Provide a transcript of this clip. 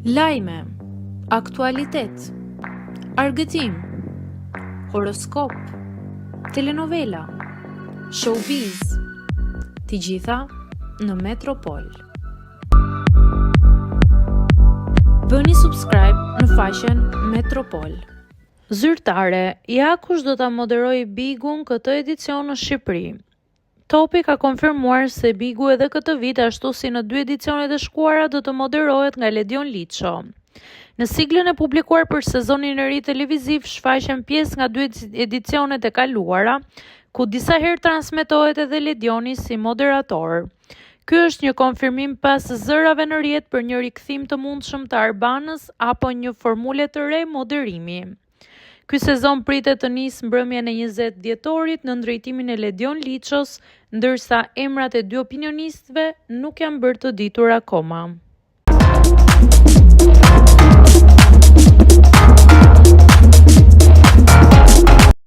Lajme, aktualitet, argëtim, horoskop, telenovela, showbiz, të gjitha në Metropol. Bëni subscribe në faqen Metropol. Zyrtare, ja kush do ta moderojë Bigun këtë edicion në Shqipëri. Topi ka konfirmuar se Bigu edhe këtë vit, ashtu si në 2 edicionet e shkuara, do të moderohet nga Ledion Liço. Në siglën e publikuar për sezonin e ri televiziv, shfaqen pjesë nga 2 edicionet e kaluara, ku disa herë transmetohet edhe Ledioni si moderator. Ky është një konfirmim pas zërave në rrjet për një rikthim të mundshëm të Arbanës apo një formule të re moderimi. Ky sezon pritet të nisë mbrëmjen e 20 dhjetorit në ndrejtimin e Ledion Liços, ndërsa emrat e 2 opinionistëve nuk janë bërë të ditur akoma.